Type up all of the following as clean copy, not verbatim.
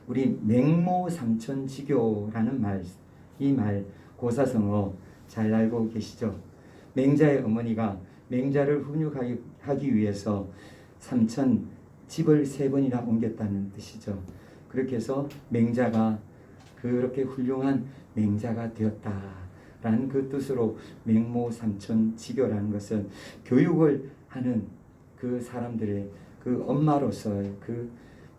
우리 맹모삼천지교라는 말, 이 말 고사성어 잘 알고 계시죠? 맹자의 어머니가 맹자를 훈육하기 위해서 삼천 집을 3번이나 옮겼다는 뜻이죠. 그렇게 해서 맹자가 그렇게 훌륭한 맹자가 되었다라는 그 뜻으로 맹모삼천지교라는 것은 교육을 하는 그 사람들의 그 엄마로서의 그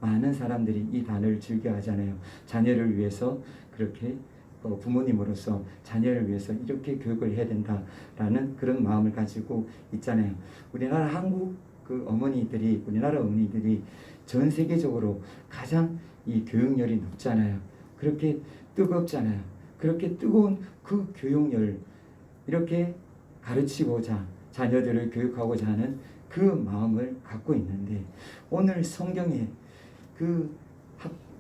많은 사람들이 이 단어를 즐겨하잖아요. 자녀를 위해서 그렇게 부모님으로서 자녀를 위해서 이렇게 교육을 해야 된다라는 그런 마음을 가지고 있잖아요. 우리나라 한국 우리나라 어머니들이 전 세계적으로 가장 이 교육열이 높잖아요. 그렇게 뜨겁잖아요. 그렇게 뜨거운 그 교육열, 이렇게 가르치고자 자녀들을 교육하고자 하는 그 마음을 갖고 있는데, 오늘 성경에 그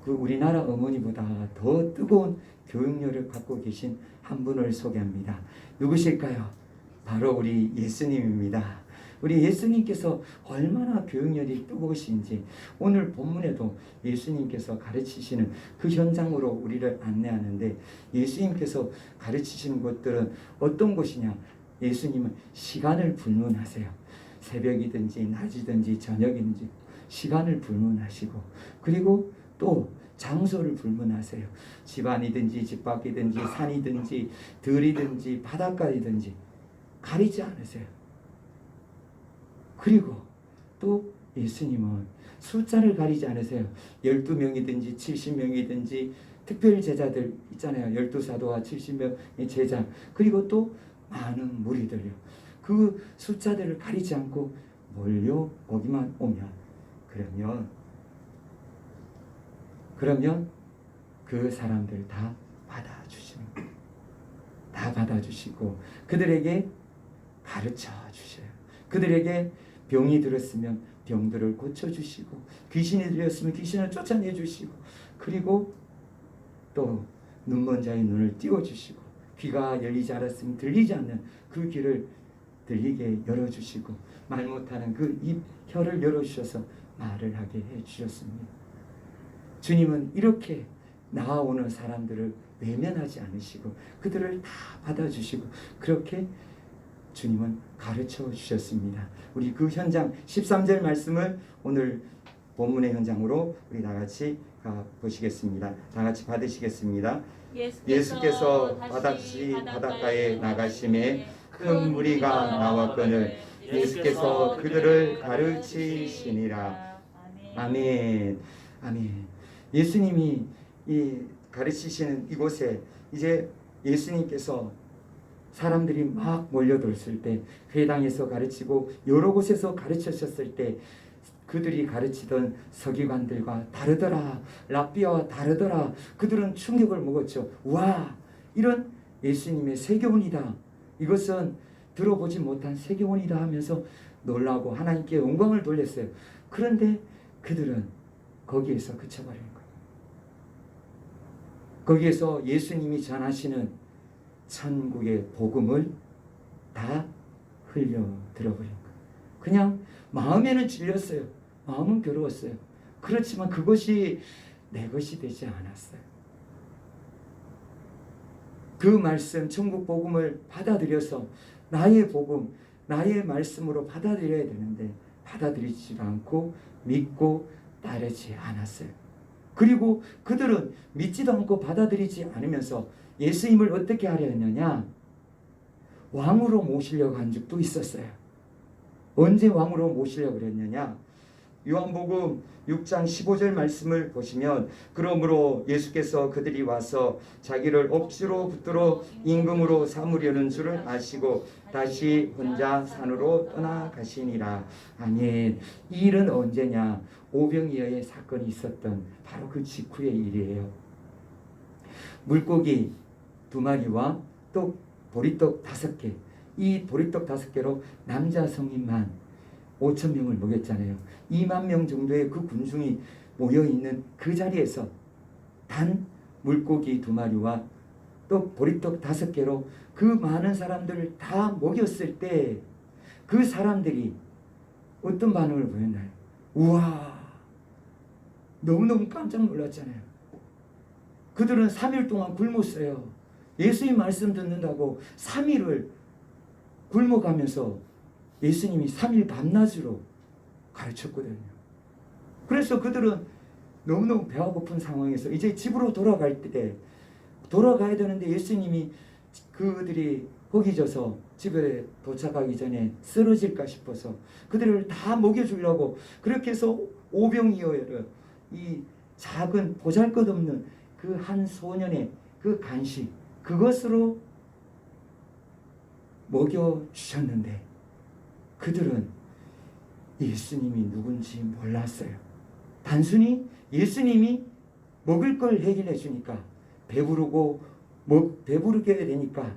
우리나라 어머니보다 더 뜨거운 교육열을 갖고 계신 한 분을 소개합니다. 누구실까요? 바로 우리 예수님입니다. 우리 예수님께서 얼마나 교육열이 뜨거우신지 오늘 본문에도 예수님께서 가르치시는 그 현장으로 우리를 안내하는데, 예수님께서 가르치시는 것들은 어떤 곳이냐? 예수님은 시간을 불문하세요. 새벽이든지 낮이든지 저녁이든지 시간을 불문하시고, 그리고 또 장소를 불문하세요. 집안이든지 집 밖이든지 산이든지 들이든지 바닷가이든지 가리지 않으세요. 그리고 또 예수님은 숫자를 가리지 않으세요. 12명이든지 70명이든지 특별 제자들 있잖아요. 12사도와 70명의 제자, 그리고 또 많은 무리들요. 그 숫자들을 가리지 않고 몰려오기만 오면 그러면 그 사람들 다 받아주시는 거예요. 다 받아주시고 그들에게 가르쳐 주셔요. 그들에게 병이 들었으면 병들을 고쳐주시고, 귀신이 들렸으면 귀신을 쫓아내주시고, 그리고 또 눈먼 자의 눈을 띄워주시고, 귀가 열리지 않았으면 들리지 않는 그 귀를 들리게 열어주시고, 말 못하는 그 입, 혀를 열어주셔서 말을 하게 해주셨습니다. 주님은 이렇게 나아오는 사람들을 외면하지 않으시고 그들을 다 받아주시고 그렇게 주님은 가르쳐 주셨습니다. 우리 그 현장 13절 말씀을 오늘 본문의 현장으로 우리 다같이 보시겠습니다. 다같이 받으시겠습니다. 예수께서 바닷가에 나가심에 큰 무리가 나왔거늘 예수께서 그들을 가르치시니라. 아멘. 아멘. 예수님이 이 가르치시는 이곳에 이제 예수님께서 사람들이 막 몰려들었을 때, 회당에서 가르치고 여러 곳에서 가르치셨을 때 그들이 가르치던 서기관들과 다르더라, 랍비와 다르더라. 그들은 충격을 먹었죠. 와, 이런 예수님의 세교훈이다. 이것은 들어보지 못한 세교훈이다 하면서 놀라고 하나님께 영광을 돌렸어요. 그런데 그들은 거기에서 그쳐버린 거예요. 거기에서 예수님이 전하시는 천국의 복음을 다 흘려 들어버린 거예요. 그냥 마음에는 질렸어요. 마음은 괴로웠어요. 그렇지만 그것이 내 것이 되지 않았어요. 그 말씀, 천국 복음을 받아들여서 나의 복음, 나의 말씀으로 받아들여야 되는데 받아들이지 않고 믿고 따르지 않았어요. 그리고 그들은 믿지도 않고 받아들이지 않으면서 예수님을 어떻게 하려 했느냐? 왕으로 모시려고 한 적도 있었어요. 언제 왕으로 모시려고 그랬느냐? 요한복음 6장 15절 말씀을 보시면, 그러므로 예수께서 그들이 와서 자기를 억지로 붙들어 임금으로 삼으려는 줄을 아시고 다시 혼자 산으로 떠나가시니라. 아멘. 이 일은 언제냐? 오병이어의 사건이 있었던 바로 그 직후의 일이에요. 물고기 2마리와 또 보리떡 5개, 이 보리떡 5개로 남자 성인만 5,000명을 먹였잖아요. 2만 명 정도의 그 군중이 모여있는 그 자리에서 단 물고기 2마리와 또 보리떡 5개로 그 많은 사람들을 다 먹였을 때 그 사람들이 어떤 반응을 보였나요? 우와, 너무너무 깜짝 놀랐잖아요. 그들은 3일 동안 굶었어요. 예수님 말씀 듣는다고 3일을 굶어가면서 예수님이 3일 밤낮으로 가르쳤거든요. 그래서 그들은 너무너무 배가 고픈 상황에서 이제 집으로 돌아가야 되는데 예수님이 그들이 허기져서 집에 도착하기 전에 쓰러질까 싶어서 그들을 다 먹여주려고 그렇게 해서 오병이어를 이 작은 보잘것없는 그 한 소년의 그 간식 그것으로 먹여주셨는데 그들은 예수님이 누군지 몰랐어요. 단순히 예수님이 먹을 걸 해결해 주니까 배부르게 되니까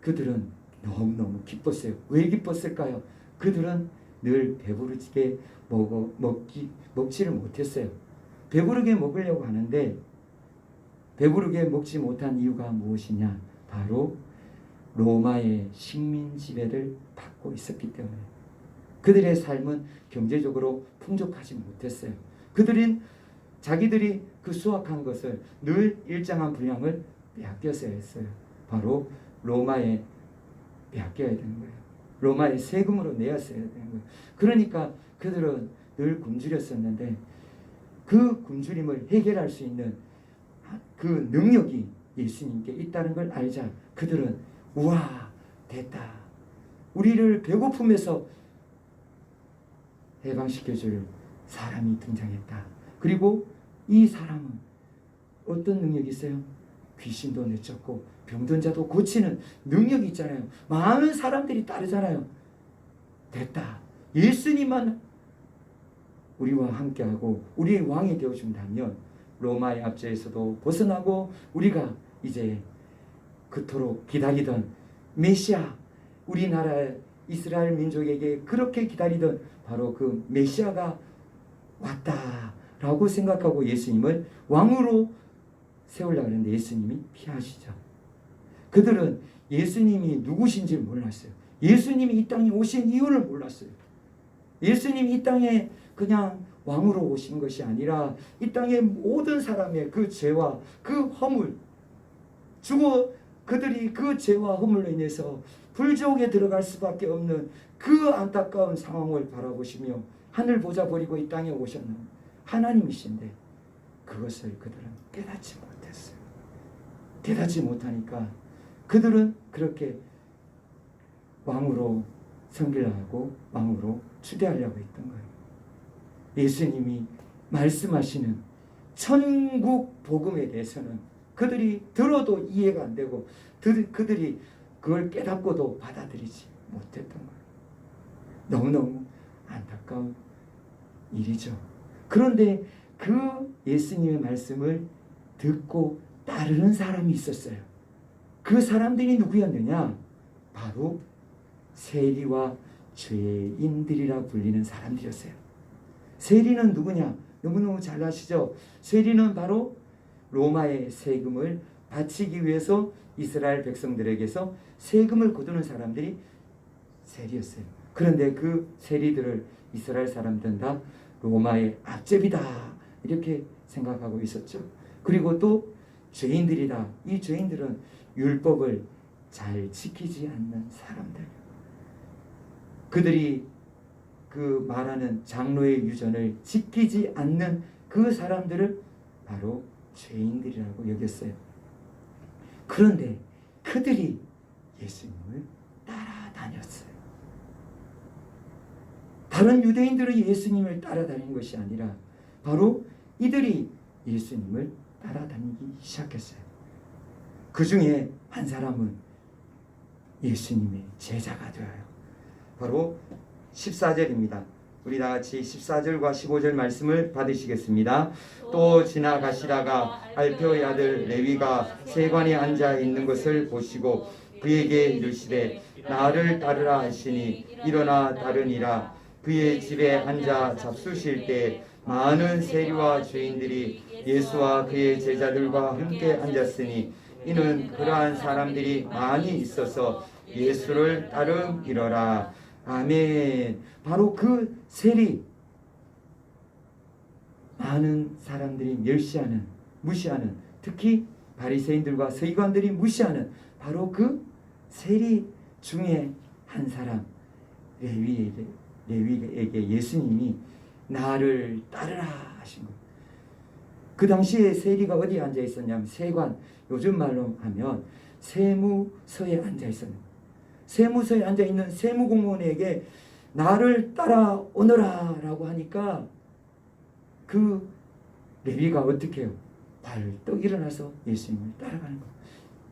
그들은 너무너무 기뻤어요. 왜 기뻤을까요? 그들은 늘 배부르게 먹지를 못했어요. 배부르게 먹으려고 하는데 배부르게 먹지 못한 이유가 무엇이냐? 바로 로마의 식민 지배를 받고 있었기 때문에 그들의 삶은 경제적으로 풍족하지 못했어요. 그들은 자기들이 그 수확한 것을 늘 일정한 분량을 빼앗겼어야 했어요. 바로 로마에 빼앗겨야 되는 거예요. 로마의 세금으로 내었어야 되는 거예요. 그러니까 그들은 늘 굶주렸었는데 그 굶주림을 해결할 수 있는 그 능력이 예수님께 있다는 걸 알자 그들은 우와 됐다. 우리를 배고픔에서 해방시켜줄 사람이 등장했다. 그리고 이 사람은 어떤 능력이 있어요? 귀신도 내쫓고 병든 자도 고치는 능력이 있잖아요. 많은 사람들이 따르잖아요. 됐다. 예수님만 우리와 함께하고 우리의 왕이 되어준다면 로마의 압제에서도 벗어나고 우리가 이제 그토록 기다리던 메시아, 우리나라의 이스라엘 민족에게 그렇게 기다리던 바로 그 메시아가 왔다라고 생각하고 예수님을 왕으로 세우려고 하는데 예수님이 피하시죠. 그들은 예수님이 누구신지 몰랐어요. 예수님이 이 땅에 오신 이유를 몰랐어요. 예수님이 이 땅에 그냥 왕으로 오신 것이 아니라 이 땅의 모든 사람의 그 죄와 그 허물 그들이 그 죄와 허물로 인해서 불지옥에 들어갈 수밖에 없는 그 안타까운 상황을 바라보시며 하늘 보자 버리고 이 땅에 오셨는 하나님이신데 그것을 그들은 깨닫지 못했어요. 깨닫지 못하니까 그들은 그렇게 왕으로 섬기려고 왕으로 추대하려고 했던 거예요. 예수님이 말씀하시는 천국 복음에 대해서는 그들이 들어도 이해가 안 되고 그들이 그걸 깨닫고도 받아들이지 못했던 거예요. 너무너무 안타까운 일이죠. 그런데 그 예수님의 말씀을 듣고 따르는 사람이 있었어요. 그 사람들이 누구였느냐? 바로 세리와 죄인들이라 불리는 사람들이었어요. 세리는 누구냐? 너무너무 잘 아시죠? 세리는 바로 로마의 세금을 바치기 위해서 이스라엘 백성들에게서 세금을 거두는 사람들이 세리였어요. 그런데 그 세리들을 이스라엘 사람들은 다 로마의 앞제비다 이렇게 생각하고 있었죠. 그리고 또 죄인들이다. 이 죄인들은 율법을 잘 지키지 않는 사람들. 그들이 그 말하는 장로의 유전을 지키지 않는 그 사람들을 바로 죄인들이라고 여겼어요. 그런데 그들이 예수님을 따라다녔어요. 다른 유대인들은 예수님을 따라다닌 것이 아니라 바로 이들이 예수님을 따라다니기 시작했어요. 그 중에 한 사람은 예수님의 제자가 되어요. 바로 14절입니다. 우리 다 같이 14절과 15절 말씀을 받으시겠습니다. 또 지나가시다가 알페오의 아들 레위가 세관에 앉아 있는 것을 보시고 그에게 이르시되 나를 따르라 하시니 일어나 따르니라. 그의 집에 앉아 잡수실 때 많은 세리와 죄인들이 예수와 그의 제자들과 함께 앉았으니 이는 그러한 사람들이 많이 있어서 예수를 따르기로라. 아멘. 바로 그 세리, 많은 사람들이 무시하는 특히 바리새인들과 서기관들이 무시하는 바로 그 세리 중에 한 사람 레위에게 예수님이 나를 따르라 하신 거예요. 그 당시에 세리가 어디에 앉아 있었냐면 세관, 요즘 말로 하면 세무서에 앉아 있었는데, 세무서에 앉아 있는 세무공무원에게 나를 따라오너라 라고 하니까 그 레위가 어떻게 해요? 발떡 일어나서 예수님을 따라가는 거예요.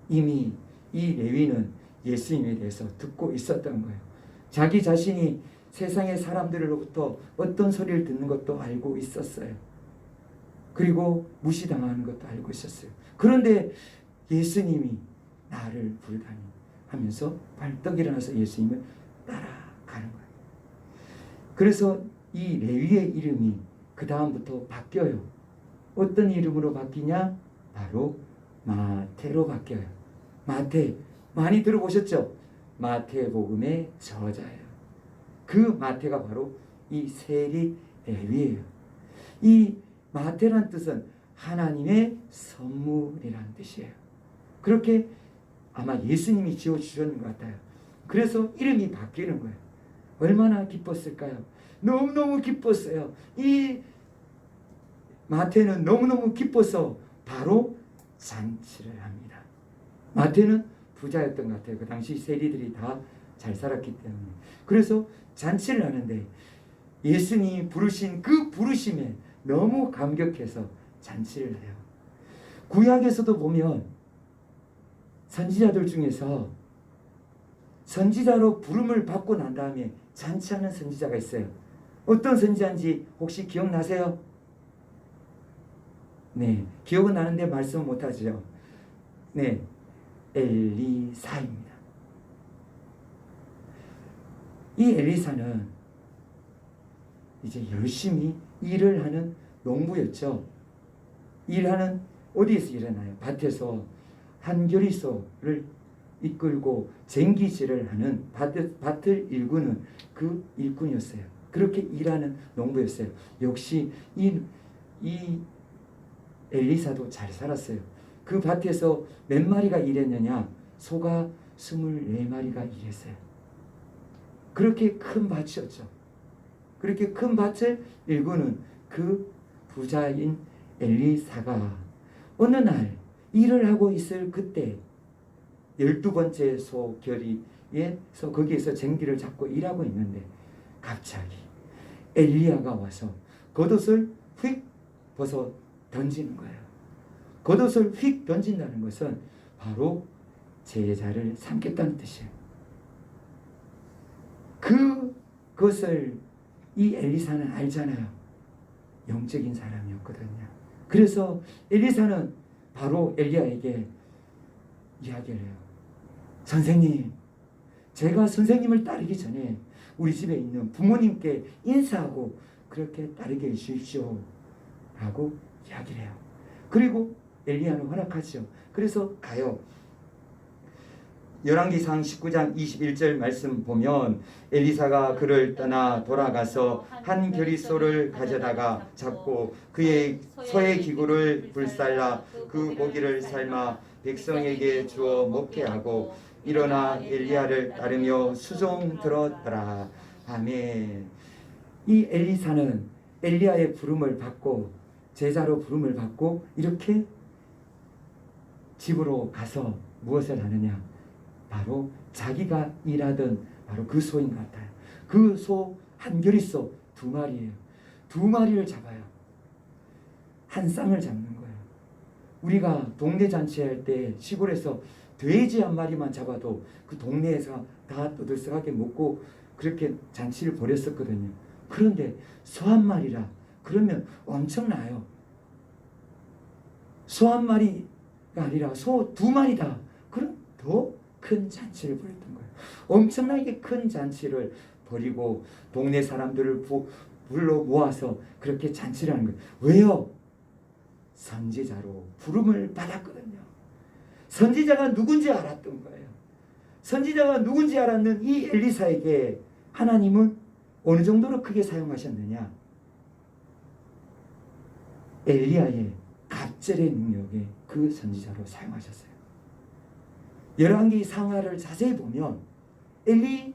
이미 이 레위는 예수님에 대해서 듣고 있었던 거예요. 자기 자신이 세상의 사람들로부터 어떤 소리를 듣는 것도 알고 있었어요. 그리고 무시당하는 것도 알고 있었어요. 그런데 예수님이 나를 부르다니 하면서 발떡 일어나서 예수님을 따라가는 거예요. 그래서 이 레위의 이름이 그 다음부터 바뀌어요. 어떤 이름으로 바뀌냐? 바로 마태로 바뀌어요. 마태, 많이 들어보셨죠? 마태복음의 저자예요. 그 마태가 바로 이 세리 레위예요. 이 마태란 뜻은 하나님의 선물이라는 뜻이에요. 그렇게 아마 예수님이 지어주셨는 것 같아요. 그래서 이름이 바뀌는 거예요. 얼마나 기뻤을까요? 너무너무 기뻤어요. 이 마태는 너무너무 기뻐서 바로 잔치를 합니다. 마태는 부자였던 것 같아요. 그 당시 세리들이 다 잘 살았기 때문에. 그래서 잔치를 하는데 예수님이 부르신 그 부르심에 너무 감격해서 잔치를 해요. 구약에서도 보면 선지자들 중에서 선지자로 부름을 받고 난 다음에 잔치하는 선지자가 있어요. 어떤 선지자인지 혹시 기억나세요? 네, 기억은 나는데 말씀은 못하죠. 네, 엘리사입니다. 이 엘리사는 이제 열심히 일을 하는 농부였죠. 일하는, 어디에서 일하나요? 밭에서 한겨리소를 이끌고 쟁기질을 하는 밭을 일구는 그 일꾼이었어요. 그렇게 일하는 농부였어요. 역시 이 엘리사도 잘 살았어요. 그 밭에서 몇 마리가 일했느냐? 소가 24마리가 일했어요. 그렇게 큰 밭이었죠. 그렇게 큰 밭을 일구는 그 부자인 엘리사가 어느 날 일을 하고 있을 그때 12번째 소 결의에서 거기에서 쟁기를 잡고 일하고 있는데 갑자기 엘리야가 와서 겉옷을 휙 벗어 던지는 거예요. 겉옷을 휙 던진다는 것은 바로 제자를 삼겠다는 뜻이에요. 그것을 이 엘리사는 알잖아요. 영적인 사람이었거든요. 그래서 엘리사는 바로 엘리야에게 이야기를 해요. 선생님, 제가 선생님을 따르기 전에 우리 집에 있는 부모님께 인사하고 그렇게 따르게 해주십시오 라고 이야기를 해요. 그리고 엘리야는 허락하죠. 그래서 가요. 열왕기상 19장 21절 말씀 보면 엘리사가 그를 떠나 돌아가서 한 겨리소를 가져다가 잡고 그의 소의 기구를 불살라 그 고기를 삶아 백성에게 주어 먹게 하고 일어나 엘리야를 따르며 수종 들었더라. 아멘. 이 엘리사는 엘리야의 부름을 받고 제자로 부름을 받고 이렇게 집으로 가서 무엇을 하느냐? 바로 자기가 일하던 바로 그 소인 것 같아요. 그 소 한 겨리소 2마리예요. 2마리를 잡아요. 한 쌍을 잡는 거예요. 우리가 동네 잔치할 때 시골에서 돼지 한 마리만 잡아도 그 동네에서 다 떠들썩하게 먹고 그렇게 잔치를 벌였었거든요. 그런데 소 한 마리라 그러면 엄청나요. 소 한 마리가 아니라 소 2마리다. 그럼 더 큰 잔치를 벌였던 거예요. 엄청나게 큰 잔치를 벌이고 동네 사람들을 불러 모아서 그렇게 잔치를 하는 거예요. 왜요? 선지자로 부름을 받았거든요. 선지자가 누군지 알았던 거예요. 선지자가 누군지 알았는 이 엘리사에게 하나님은 어느 정도로 크게 사용하셨느냐? 엘리야의 갑절의 능력에 그 선지자로 사용하셨어요. 열왕기 상하를 자세히 보면 엘리야가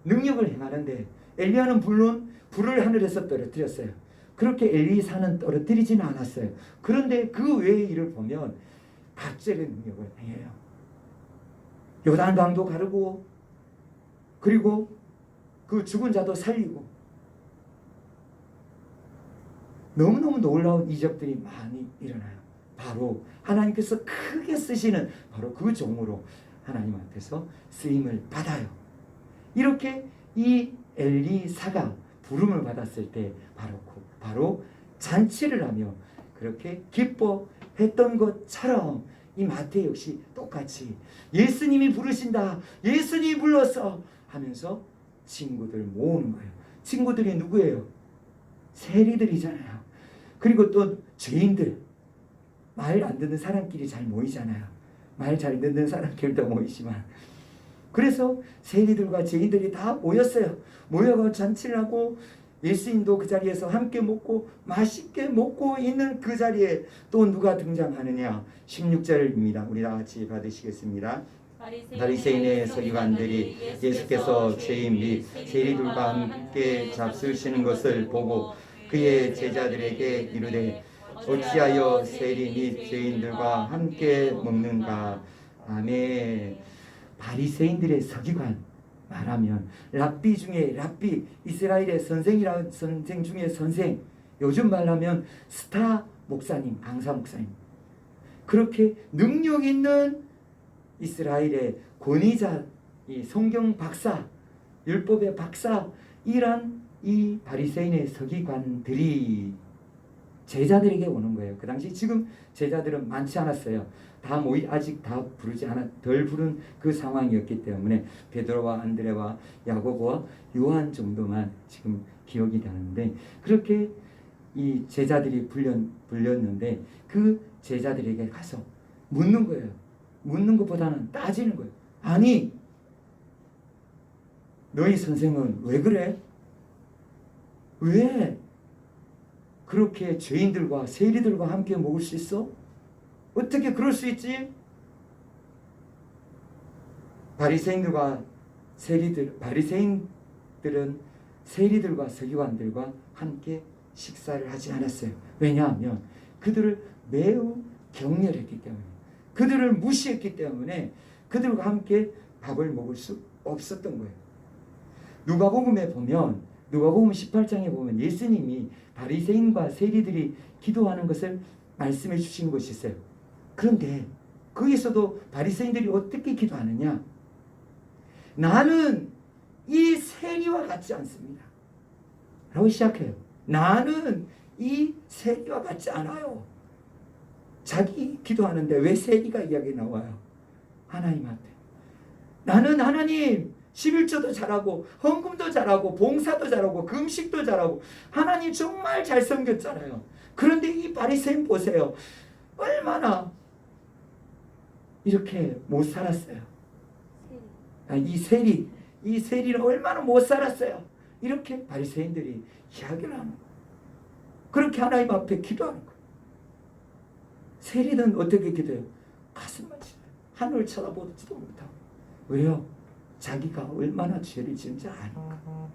능력을 행하는데 엘리야는 물론 불을 하늘에서 떨어뜨렸어요. 그렇게 엘리사는 떨어뜨리지는 않았어요. 그런데 그 외의 일을 보면 갑절의 능력을 행해요. 요단강도 가르고 그리고 그 죽은 자도 살리고 너무너무 놀라운 이적들이 많이 일어나요. 바로 하나님께서 크게 쓰시는 바로 그 종으로 하나님 앞에서 쓰임을 받아요. 이렇게 이 엘리사가 부름을 받았을 때 바로 잔치를 하며 그렇게 기뻐했던 것처럼 이 마태 역시 똑같이 예수님이 부르신다, 예수님이 불렀어 하면서 친구들 모으는 거예요. 친구들이 누구예요? 세리들이잖아요. 그리고 또 죄인들, 말 안 듣는 사람끼리 잘 모이잖아요. 말 잘 듣는 사람끼리도 모이지만 그래서 세리들과 죄인들이 다 모였어요. 모여서 잔치를 하고 예수님도 그 자리에서 함께 먹고 맛있게 먹고 있는 그 자리에 또 누가 등장하느냐? 16절입니다. 우리 다 같이 받으시겠습니다. 바리새인의 서기관들이 예수께서 죄인 및 세리들과 함께 잡수시는 것을 보고 그의 제자들에게 이르되 어찌하여 세리 및 죄인들과 함께 먹는가? 아멘. 바리새인들의 서기관, 말하면 랍비 중에 랍비, 이스라엘의 선생이라 선생 중에 선생, 요즘 말하면 스타 목사님, 강사 목사님, 그렇게 능력 있는 이스라엘의 권위자, 이 성경 박사, 율법의 박사, 이란 이 바리새인의 서기관들이 제자들에게 오는 거예요. 그 당시 지금 제자들은 많지 않았어요. 아직 다 부르지 않아 덜 부른 그 상황이었기 때문에 베드로와 안드레와 야고보와 요한 정도만 지금 기억이 나는데 그렇게 이 제자들이 불렸는데 그 제자들에게 가서 묻는 거예요. 묻는 것보다는 따지는 거예요. 아니, 너희 선생은 왜 그래? 왜 그렇게 죄인들과 세리들과 함께 먹을 수 있어? 어떻게 그럴 수 있지? 바리새인들은 세리들과 서기관들과 함께 식사를 하지 않았어요. 왜냐하면 그들을 매우 경멸했기 때문에, 그들을 무시했기 때문에 그들과 함께 밥을 먹을 수 없었던 거예요. 누가복음에 보면, 누가복음 18장에 보면 예수님이 바리새인과 세리들이 기도하는 것을 말씀해 주신 것이 있어요. 그런데 거기서도 바리새인들이 어떻게 기도하느냐? 나는 이 세리와 같지 않습니다 라고 시작해요. 나는 이 세리와 같지 않아요. 자기 기도하는데 왜 세리가 이야기 나와요? 하나님 앞에 나는 하나님 11조도 잘하고 헌금도 잘하고 봉사도 잘하고 금식도 잘하고 하나님 정말 잘 섬겼잖아요. 그런데 이 바리새인 보세요. 얼마나 이렇게 못 살았어요. 이 세리는 얼마나 못 살았어요. 이렇게 바리새인들이 이야기를 하는 거예요. 그렇게 하나님 앞에 기도하는 거예요. 세리는 어떻게 기도해요? 가슴만 치어요. 하늘을 쳐다보지도 못하고. 왜요? 자기가 얼마나 죄를 지은지 아니까.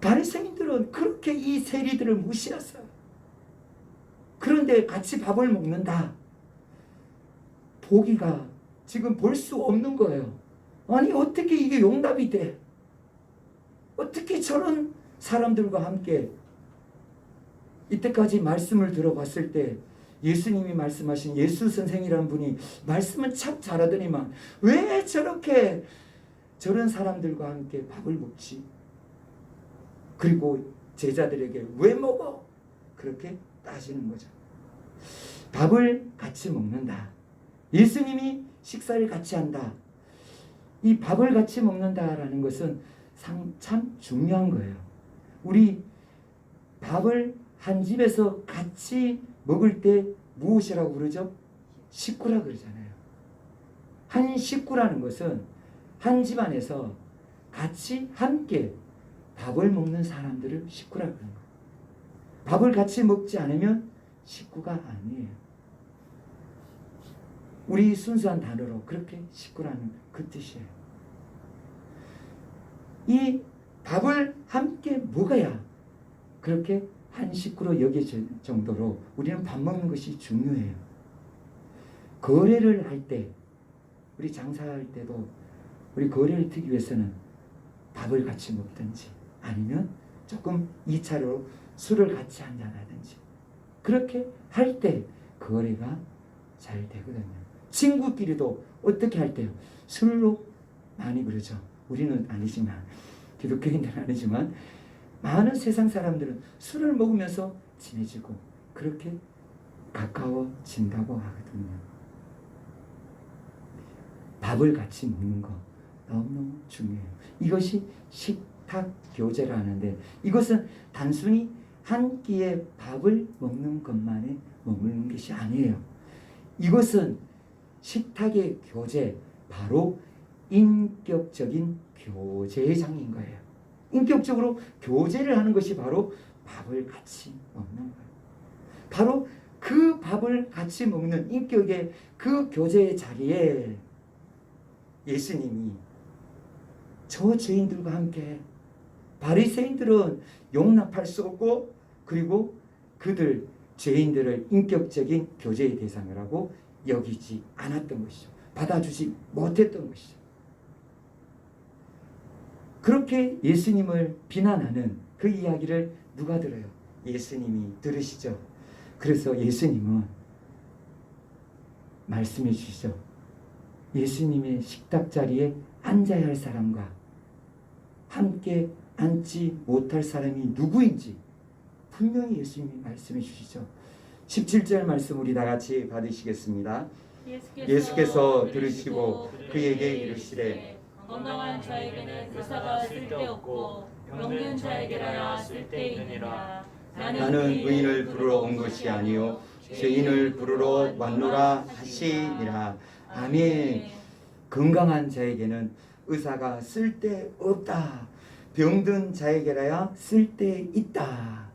바리새인들은 그렇게 이 세리들을 무시했어요. 그런데 같이 밥을 먹는다. 보기가 지금 볼 수 없는 거예요. 아니 어떻게 이게 용납이 돼? 어떻게 저런 사람들과 함께 이때까지 말씀을 들어봤을 때 예수님이 말씀하신 예수 선생이라는 분이 말씀은 참 잘하더니만 왜 저렇게 저런 사람들과 함께 밥을 먹지? 그리고 제자들에게 왜 먹어? 그렇게 따지는 거죠. 밥을 같이 먹는다. 예수님이 식사를 같이 한다. 이 밥을 같이 먹는다라는 것은 참 중요한 거예요. 우리 밥을 한 집에서 같이 먹을 때 무엇이라고 그러죠? 식구라 그러잖아요. 한 식구라는 것은 한 집안에서 같이 함께 밥을 먹는 사람들을 식구라 그러는 거예요. 밥을 같이 먹지 않으면 식구가 아니에요. 우리 순수한 단어로 그렇게 식구라는 그 뜻이에요. 이 밥을 함께 먹어야 그렇게 한 식구로 여겨질 정도로 우리는 밥 먹는 것이 중요해요. 거래를 할 때, 우리 장사할 때도 우리 거래를 트기 위해서는 밥을 같이 먹든지 아니면 조금 2차로 술을 같이 한잔하든지 그렇게 할 때 거래가 잘 되거든요. 친구끼리도 어떻게 할 때요? 술로 많이 그러죠. 우리는 아니지만, 기독교인들은 아니지만 많은 세상 사람들은 술을 먹으면서 친해지고 그렇게 가까워진다고 하거든요. 밥을 같이 먹는 거 너무너무 중요해요. 이것이 식탁 교제라 하는데, 이것은 단순히 한 끼의 밥을 먹는 것만에 머무는 것이 아니에요. 이것은 식탁의 교제, 바로 인격적인 교제의 장인 거예요. 인격적으로 교제를 하는 것이 바로 밥을 같이 먹는 거예요. 바로 그 밥을 같이 먹는 인격의 그 교제의 자리에 예수님이 저 죄인들과 함께, 바리새인들은 용납할 수 없고 그리고 그들 죄인들을 인격적인 교제의 대상을 하고 여기지 않았던 것이죠. 받아주지 못했던 것이죠. 그렇게 예수님을 비난하는 그 이야기를 누가 들어요? 예수님이 들으시죠. 그래서 예수님은 말씀해 주시죠. 예수님의 식탁 자리에 앉아야 할 사람과 함께 앉지 못할 사람이 누구인지 분명히 예수님이 말씀해 주시죠. 17절 말씀 우리 다 같이 받으시겠습니다. 예수께서 들으시고 그에게 이르시되 건강한 자에게는 의사가 쓸데없고 병든 자에게라야 쓸데있느니라. 나는 의인을 부르러 온 것이 아니요 죄인을 부르러 왔노라 하시니라. 아멘. 건강한 자에게는 의사가 쓸데없다. 병든 자에게라야 쓸데있다.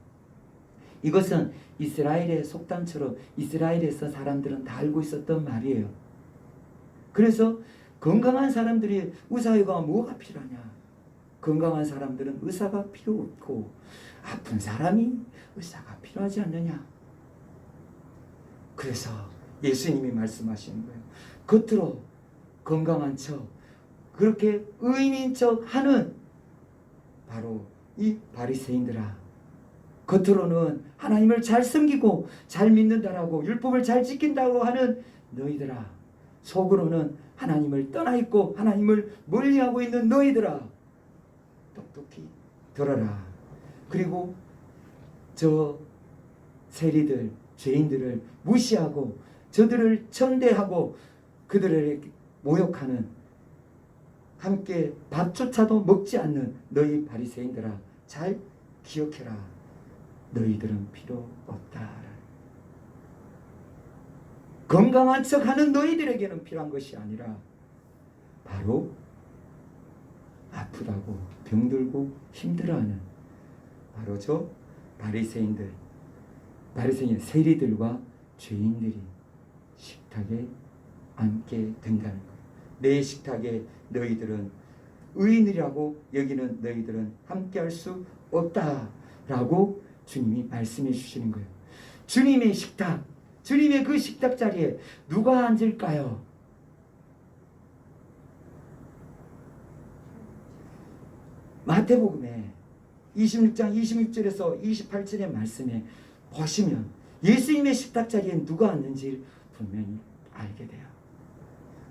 이것은 이스라엘의 속담처럼 이스라엘에서 사람들은 다 알고 있었던 말이에요. 그래서 건강한 사람들이 의사가 뭐가 필요하냐? 건강한 사람들은 의사가 필요 없고 아픈 사람이 의사가 필요하지 않느냐? 그래서 예수님이 말씀하시는 거예요. 겉으로 건강한 척, 그렇게 의인인 척 하는 바로 이 바리새인들아, 겉으로는 하나님을 잘 섬기고 잘 믿는다라고 율법을 잘 지킨다고 하는 너희들아, 속으로는 하나님을 떠나 있고 하나님을 멀리하고 있는 너희들아, 똑똑히 들어라. 그리고 저 세리들, 죄인들을 무시하고 저들을 천대하고 그들을 모욕하는, 함께 밥조차도 먹지 않는 너희 바리새인들아, 잘 기억해라. 너희들은 필요 없다. 건강한 척하는 너희들에게는 필요한 것이 아니라 바로 아프다고 병들고 힘들어하는 바로 저 바리새인들, 세리들과 죄인들이 식탁에 앉게 된다는 거예요. 내 식탁에 너희들은 의인이라고 여기는 너희들은 함께할 수 없다라고 주님이 말씀해 주시는 거예요. 주님의 식탁, 주님의 그 식탁 자리에 누가 앉을까요? 마태복음에 26장 26절에서 28절의 말씀에 보시면 예수님의 식탁 자리에 누가 앉는지 분명히 알게 돼요.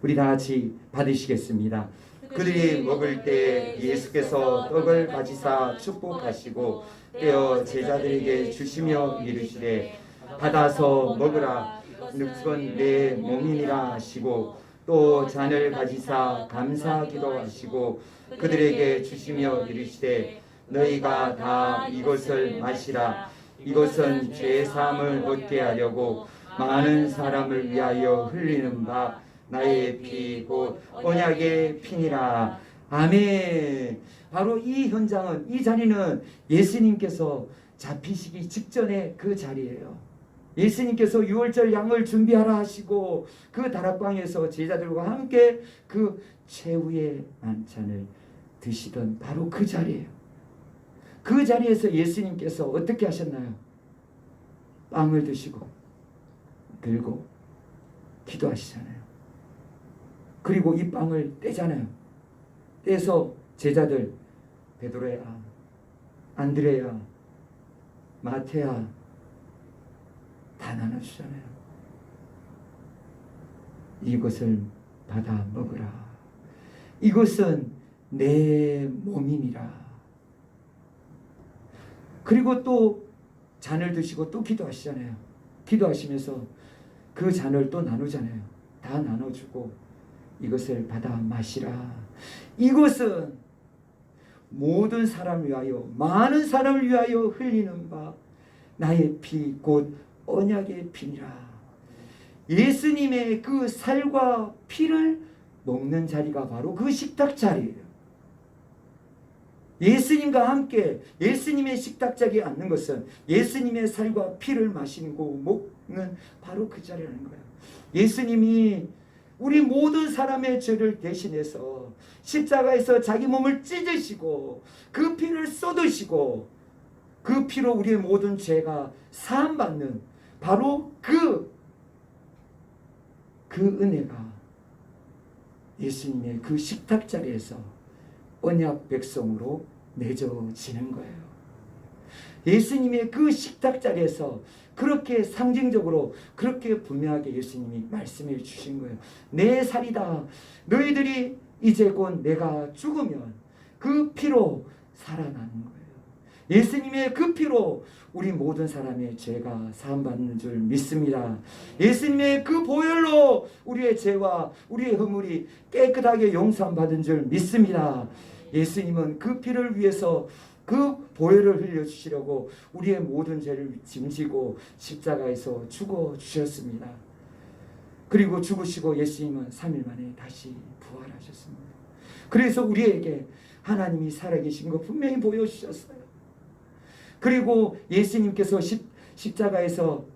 우리 다 같이 받으시겠습니다. 그들이 먹을 때 예수께서 떡을 가지사 축복하시고 떼어 제자들에게 주시며 이르시되 받아서 먹으라, 이것은 내 몸이니라 하시고 또 잔을 가지사 감사하기도 하시고 그들에게 주시며 이르시되 너희가 다 이것을 마시라, 이것은 죄 사함을 얻게 하려고 많은 사람을 위하여 흘리는 바 나의 피 곧 언약의 피니라. 아멘. 바로 이 현장은, 이 자리는 예수님께서 잡히시기 직전에 그 자리예요. 예수님께서 유월절 양을 준비하라 하시고 그 다락방에서 제자들과 함께 그 최후의 만찬을 드시던 바로 그 자리예요. 그 자리에서 예수님께서 어떻게 하셨나요? 빵을 드시고 들고 기도하시잖아요. 그리고 이 빵을 떼잖아요. 떼서 제자들 베드로야, 안드레야, 마태야 다 나눠주잖아요. 이것을 받아 먹으라. 이것은 내 몸이니라. 그리고 또 잔을 드시고 또 기도하시잖아요. 기도하시면서 그 잔을 또 나누잖아요. 다 나눠주고 이것을 받아 마시라. 이것은 모든 사람을 위하여, 많은 사람을 위하여 흘리는 바 나의 피 곧 언약의 피니라. 예수님의 그 살과 피를 먹는 자리가 바로 그 식탁 자리예요. 예수님과 함께 예수님의 식탁 자리에 앉는 것은 예수님의 살과 피를 마시고 먹는 바로 그 자리라는 거예요. 예수님이 우리 모든 사람의 죄를 대신해서 십자가에서 자기 몸을 찢으시고 그 피를 쏟으시고 그 피로 우리의 모든 죄가 사함받는 바로 그 은혜가 예수님의 그 식탁 자리에서 언약 백성으로 맺어지는 거예요. 예수님의 그 식탁 자리에서 그렇게 상징적으로 그렇게 분명하게 예수님이 말씀해 주신 거예요. 내 살이다. 너희들이 이제 곧 내가 죽으면 그 피로 살아나는 거예요. 예수님의 그 피로 우리 모든 사람의 죄가 사함받는 줄 믿습니다. 예수님의 그 보혈로 우리의 죄와 우리의 허물이 깨끗하게 용서받은 줄 믿습니다. 예수님은 그 피를 위해서 그 보혈을 흘려주시려고 우리의 모든 죄를 짐지고 십자가에서 죽어주셨습니다. 그리고 죽으시고 예수님은 3일 만에 다시 부활하셨습니다. 그래서 우리에게 하나님이 살아계신 거 분명히 보여주셨어요. 그리고 예수님께서 십자가에서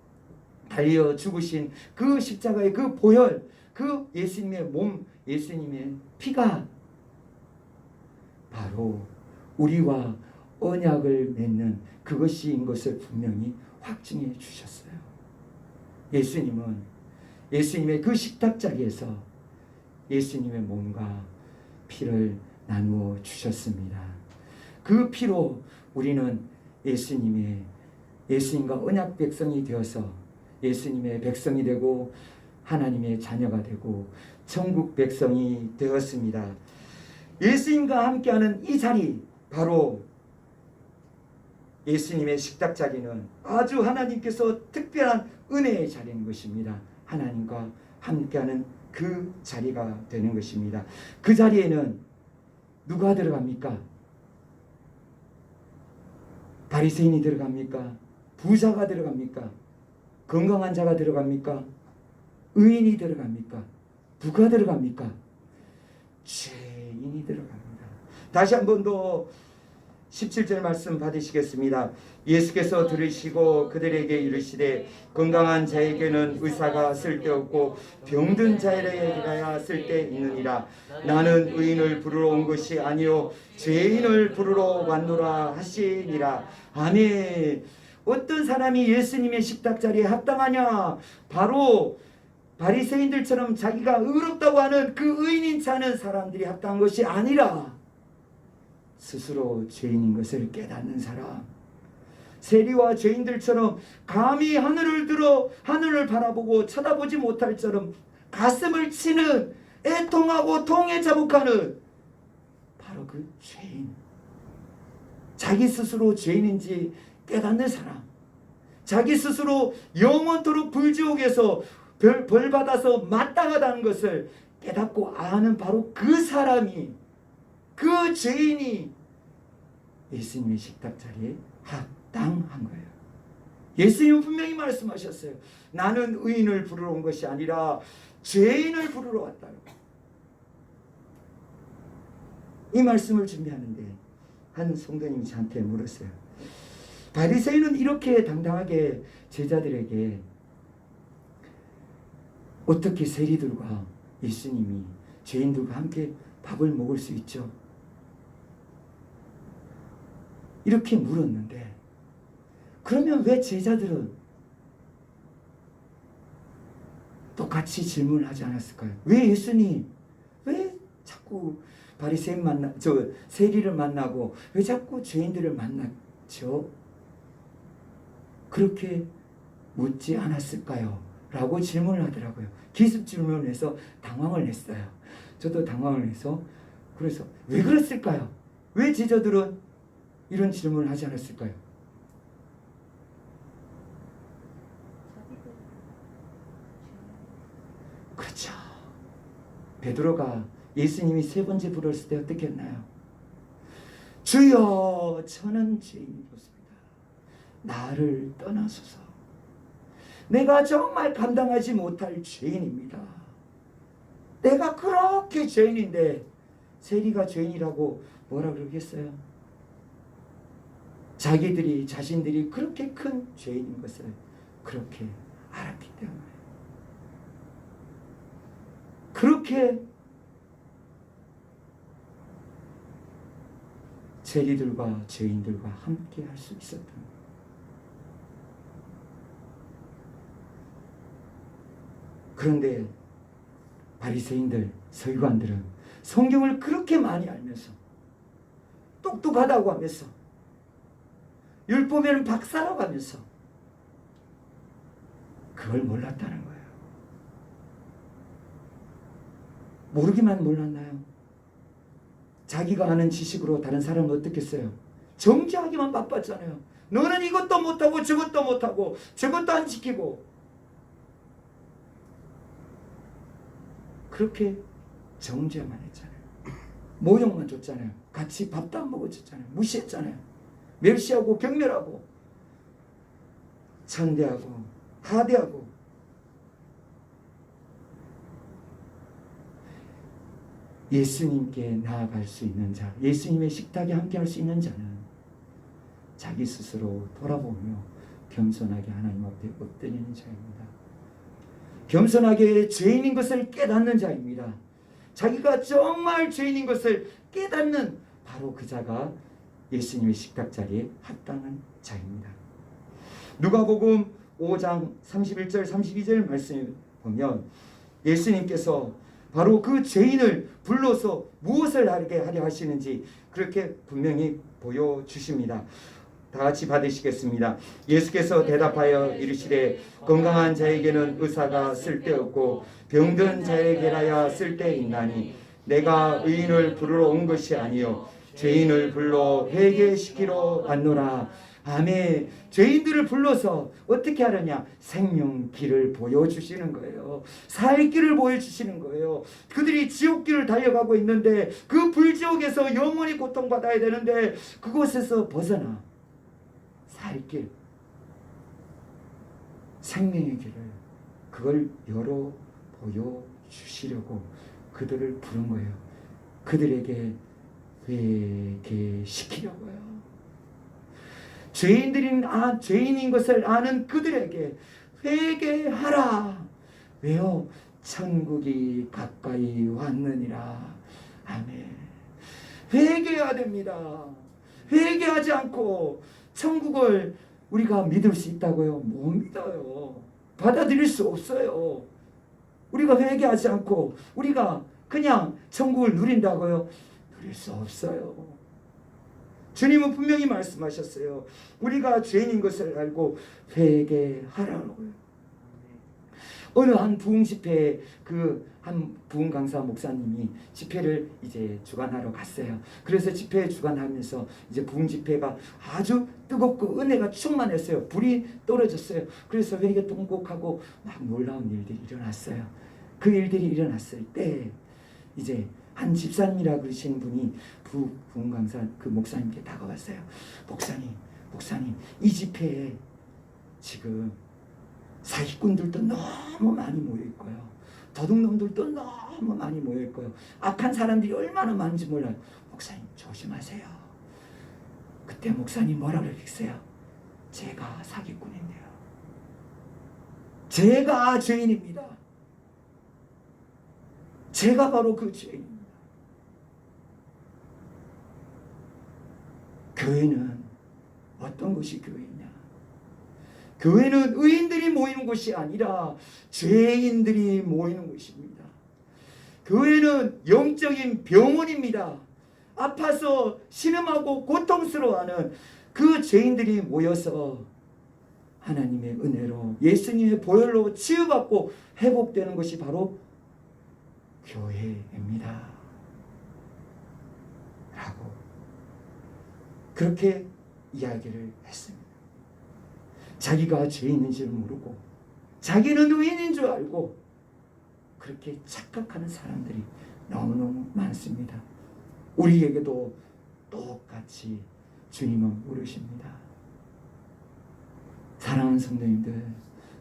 달려 죽으신 그 십자가의 그 보혈, 그 예수님의 몸, 예수님의 피가 바로 우리와 언약을 맺는 그것인 것을 분명히 확증해 주셨어요. 예수님은 예수님의 그 식탁 자리에서 예수님의 몸과 피를 나누어 주셨습니다. 그 피로 우리는 예수님과 언약 백성이 되어서 예수님의 백성이 되고 하나님의 자녀가 되고 천국 백성이 되었습니다. 예수님과 함께하는 이 자리, 바로 예수님의 식탁 자리는 아주 하나님께서 특별한 은혜의 자리인 것입니다. 하나님과 함께하는 그 자리가 되는 것입니다. 그 자리에는 누가 들어갑니까? 바리새인이 들어갑니까? 부자가 들어갑니까? 건강한 자가 들어갑니까? 의인이 들어갑니까? 누가 들어갑니까? 죄인이 들어갑니다. 다시 한 번 더 17절 말씀 받으시겠습니다. 예수께서 들으시고 그들에게 이르시되 건강한 자에게는 의사가 쓸데없고 병든 자에게야 쓸데있느니라. 나는 의인을 부르러 온 것이 아니요 죄인을 부르러 왔노라 하시니라. 아멘. 어떤 사람이 예수님의 식탁 자리에 합당하냐? 바로 바리새인들처럼 자기가 의롭다고 하는 그 의인인 체 않은 사람들이 합당한 것이 아니라 스스로 죄인인 것을 깨닫는 사람, 세리와 죄인들처럼 감히 하늘을 들어 하늘을 바라보고 쳐다보지 못할 처럼 가슴을 치는, 애통하고 통에 자복하는 바로 그 죄인, 자기 스스로 죄인인지 깨닫는 사람, 자기 스스로 영원토록 불지옥에서 벌 받아서 마땅하다는 것을 깨닫고 아는 바로 그 사람이, 그 죄인이 예수님의 식탁 자리에 합당한 거예요. 예수님은 분명히 말씀하셨어요. 나는 의인을 부르러 온 것이 아니라 죄인을 부르러 왔다고. 이 말씀을 준비하는데 한 성도님이 저한테 물었어요. 바리새인은 이렇게 당당하게 제자들에게 어떻게 세리들과 예수님이 죄인들과 함께 밥을 먹을 수 있죠? 이렇게 물었는데, 그러면 왜 제자들은 똑같이 질문을 하지 않았을까요? 왜 예수님, 왜 자꾸 바리새인 세리를 만나고 왜 자꾸 죄인들을 만났죠? 그렇게 묻지 않았을까요? 라고 질문을 하더라고요. 기습 질문을 해서 당황을 했어요. 저도 당황을 해서, 그래서 왜 그랬을까요? 왜 제자들은 이런 질문을 하지 않았을까요? 그렇죠. 베드로가 예수님이 세 번째 부르셨을 때 어떻게 했나요? 주여, 저는 죄인이었습니다. 나를 떠나소서. 내가 정말 감당하지 못할 죄인입니다. 내가 그렇게 죄인인데 세리가 죄인이라고 뭐라 그러겠어요? 자신들이 그렇게 큰 죄인인 것을 그렇게 알았기 때문에, 그렇게 세리들과 죄인들과 함께 할 수 있었던 거예요. 그런데 바리새인들, 서기관들은 성경을 그렇게 많이 알면서 똑똑하다고 하면서 율법에는 박사라고 하면서 그걸 몰랐다는 거예요. 모르기만 몰랐나요? 자기가 아는 지식으로 다른 사람은 어떻겠어요? 정죄하기만 바빴잖아요. 너는 이것도 못하고 저것도 못하고 저것도 안 지키고, 그렇게 정죄만 했잖아요. 모욕만 줬잖아요. 같이 밥도 안 먹어줬잖아요. 무시했잖아요. 멸시하고 경멸하고 천대하고 하대하고. 예수님께 나아갈 수 있는 자, 예수님의 식탁에 함께 할 수 있는 자는 자기 스스로 돌아보며 겸손하게 하나님 앞에 엎드리는 자입니다. 겸손하게 죄인인 것을 깨닫는 자입니다. 자기가 정말 죄인인 것을 깨닫는 바로 그 자가 예수님의 식탁 자리에 합당한 자입니다. 누가복음 5장 31절 32절 말씀을 보면 예수님께서 바로 그 죄인을 불러서 무엇을 하게 하려 하시는지 그렇게 분명히 보여주십니다. 다 같이 받으시겠습니다. 예수께서 대답하여 이르시되 건강한 자에게는 의사가 쓸데없고 병든 자에게라야 쓸데있나니 내가 의인을 부르러 온 것이 아니요 죄인을 불러 회개시키러 왔노라. 아멘. 죄인들을 불러서 어떻게 하느냐? 생명길을 보여주시는 거예요. 살 길을 보여주시는 거예요. 그들이 지옥길을 달려가고 있는데 그 불지옥에서 영원히 고통받아야 되는데 그곳에서 벗어나 살 길, 생명의 길을, 그걸 열어 보여주시려고 그들을 부른 거예요. 그들에게 회개시키려고요. 죄인인 것을 아는 그들에게 회개하라. 왜요? 천국이 가까이 왔느니라. 아멘. 회개해야 됩니다. 회개하지 않고 천국을 우리가 믿을 수 있다고요? 못 믿어요. 받아들일 수 없어요. 우리가 회개하지 않고 우리가 그냥 천국을 누린다고요? 누릴 수 없어요. 주님은 분명히 말씀하셨어요. 우리가 죄인인 것을 알고 회개하라고요. 어느 한 부흥 집회에 한 부흥 강사 목사님이 집회를 이제 주관하러 갔어요. 그래서 집회 주관하면서 이제 부흥 집회가 아주 뜨겁고 은혜가 충만했어요. 불이 떨어졌어요. 그래서 회개 통곡하고 막 놀라운 일들이 일어났어요. 그 일들이 일어났을 때 이제 한 집사님이라 그러시는 분이 부흥 강사 그 목사님께 다가왔어요. 목사님, 이 집회에 지금 사기꾼들도 너무 많이 모여 있고요. 도둑놈들도 너무 많이 모여 있고요. 악한 사람들이 얼마나 많은지 몰라요. 목사님 조심하세요. 그때 목사님 뭐라 그랬어요? 제가 사기꾼인데요. 제가 죄인입니다. 제가 바로 그 죄인입니다. 교회는 어떤 것이 교회냐? 교회는 의인들이 모이는 곳이 아니라 죄인들이 모이는 곳입니다. 교회는 영적인 병원입니다. 아파서 신음하고 고통스러워하는 그 죄인들이 모여서 하나님의 은혜로 예수님의 보혈로 치유받고 회복되는 것이 바로 교회입니다. 라고 그렇게 이야기를 했습니다. 자기가 죄인인 줄 모르고 자기는 의인인 줄 알고 그렇게 착각하는 사람들이 너무너무 많습니다. 우리에게도 똑같이 주님은 물으십니다. 사랑하는 성도님들,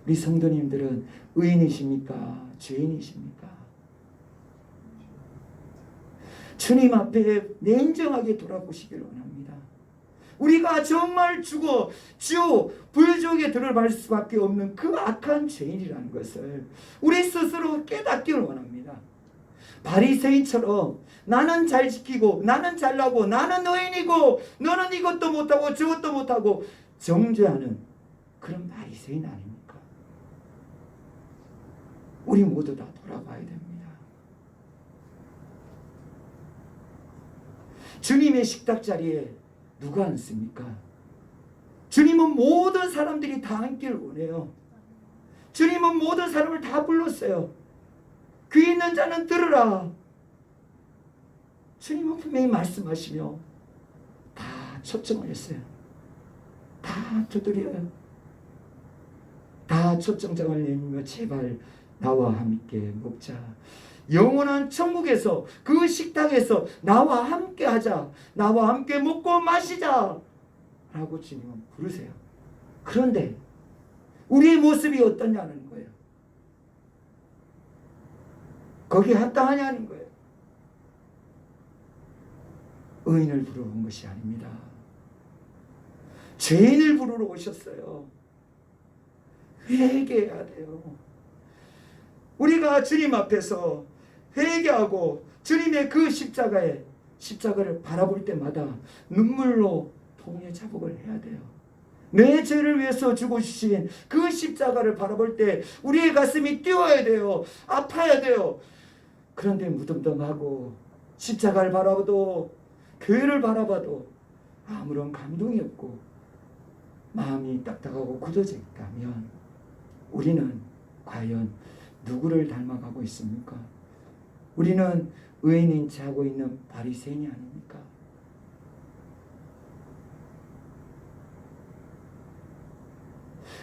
우리 성도님들은 의인이십니까? 죄인이십니까? 주님 앞에 냉정하게 돌아보시기를 원합니다. 우리가 정말 죽어 주 불지옥에 들어갈 수밖에 없는 그 악한 죄인이라는 것을 우리 스스로 깨닫기를 원합니다. 바리새인처럼 나는 잘 지키고 나는 잘나고 나는 의인이고 너는 이것도 못하고 저것도 못하고 정죄하는 그런 바리새인 아닙니까? 우리 모두 다 돌아봐야 됩니다. 주님의 식탁 자리에 누가 앉습니까? 주님은 모든 사람들이 다 앉기를 원해요. 주님은 모든 사람을 다 불렀어요. 귀 있는 자는 들으라. 주님은 분명히 말씀하시며 다 초청을 했어요. 다 두드려요. 다 초청장을 내밀며 제발 나와 함께 먹자. 영원한 천국에서 그 식탁에서 나와 함께 하자. 나와 함께 먹고 마시자. 라고 주님은 부르세요. 그런데 우리의 모습이 어떠냐는 거예요. 거기에 합당하냐는 거예요. 의인을 부르러 온 것이 아닙니다. 죄인을 부르러 오셨어요. 회개해야 돼요. 우리가 주님 앞에서 회개하고 주님의 그 십자가를 바라볼 때마다 눈물로 통의 자복을 해야 돼요. 내 죄를 위해서 죽어주신 그 십자가를 바라볼 때 우리의 가슴이 뛰어야 돼요. 아파야 돼요. 그런데 무덤덤하고 십자가를 바라봐도 교회를 바라봐도 아무런 감동이 없고 마음이 딱딱하고 굳어져 있다면 우리는 과연 누구를 닮아가고 있습니까? 우리는 의인인 체 하고 있는 바리새인이 아닙니까?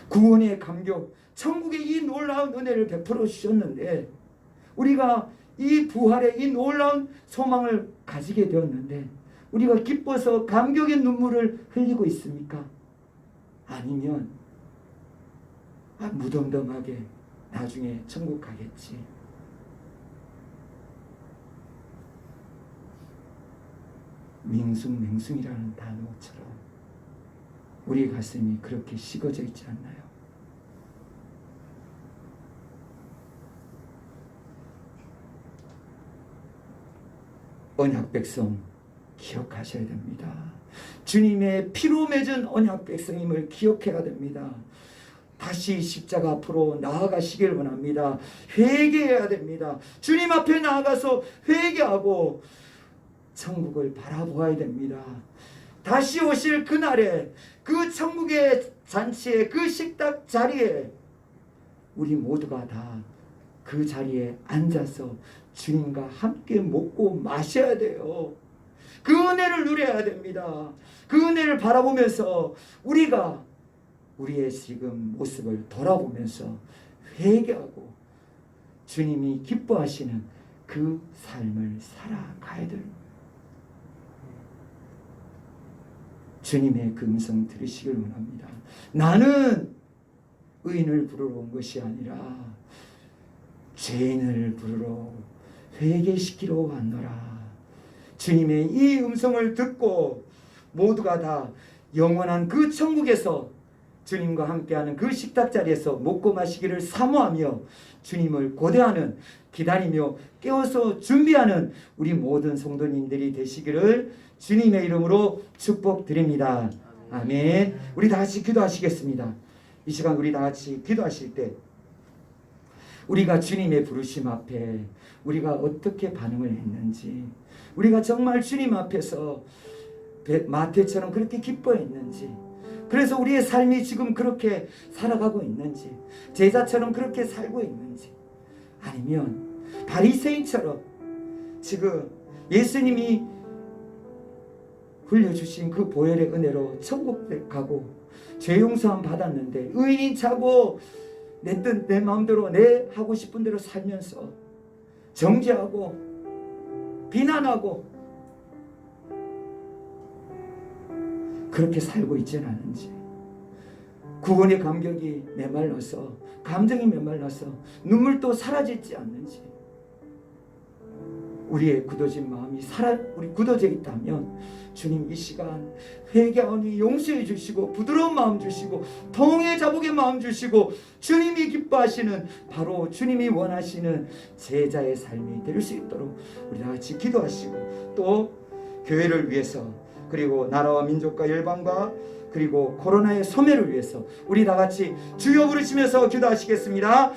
구원의 감격, 천국의 이 놀라운 은혜를 베풀어 주셨는데 우리가 이 부활의 이 놀라운 소망을 가지게 되었는데 우리가 기뻐서 감격의 눈물을 흘리고 있습니까? 아니면 무덤덤하게 나중에 천국 가겠지. 맹숭맹숭이라는 단어처럼 우리 가슴이 그렇게 식어져 있지 않나요? 언약 백성 기억하셔야 됩니다. 주님의 피로 맺은 언약 백성임을 기억해야 됩니다. 다시 십자가 앞으로 나아가시길 원합니다. 회개해야 됩니다. 주님 앞에 나아가서 회개하고 천국을 바라보아야 됩니다. 다시 오실 그날에 그 천국의 잔치에 그 식탁 자리에 우리 모두가 다 그 자리에 앉아서 주님과 함께 먹고 마셔야 돼요. 그 은혜를 누려야 됩니다. 그 은혜를 바라보면서 우리가 우리의 지금 모습을 돌아보면서 회개하고 주님이 기뻐하시는 그 삶을 살아가야 됩니다. 주님의 그 음성 들으시길 원합니다. 나는 의인을 부르러 온 것이 아니라 죄인을 부르러 회개시키러 왔노라. 주님의 이 음성을 듣고 모두가 다 영원한 그 천국에서 주님과 함께하는 그 식탁 자리에서 먹고 마시기를 사모하며 주님을 고대하는, 기다리며 깨워서 준비하는 우리 모든 성도님들이 되시기를 주님의 이름으로 축복드립니다. 아멘. 우리 다 같이 기도하시겠습니다. 이 시간 우리 다 같이 기도하실 때 우리가 주님의 부르심 앞에 우리가 어떻게 반응을 했는지, 우리가 정말 주님 앞에서 마태처럼 그렇게 기뻐했는지, 그래서 우리의 삶이 지금 그렇게 살아가고 있는지, 제자처럼 그렇게 살고 있는지, 아니면 바리새인처럼 지금 예수님이 흘려주신 그 보혈의 은혜로 천국 가고 죄 용서함 받았는데 의인인 자고 내 뜻 내 마음대로 내 하고 싶은 대로 살면서 정죄하고 비난하고 그렇게 살고 있지는 않은지, 구원의 감격이 메말라서, 감정이 메말라서 눈물도 사라지지 않는지, 우리의 굳어진 마음이 우리 굳어져 있다면 주님 이 시간 회개하오니 용서해 주시고 부드러운 마음 주시고 통해 자복의 마음 주시고 주님이 기뻐하시는, 바로 주님이 원하시는 제자의 삶이 될 수 있도록 우리 다 같이 기도하시고, 또 교회를 위해서, 그리고 나라와 민족과 열방과 그리고 코로나의 소멸을 위해서 우리 다 같이 주여 부르시면서 기도하시겠습니다.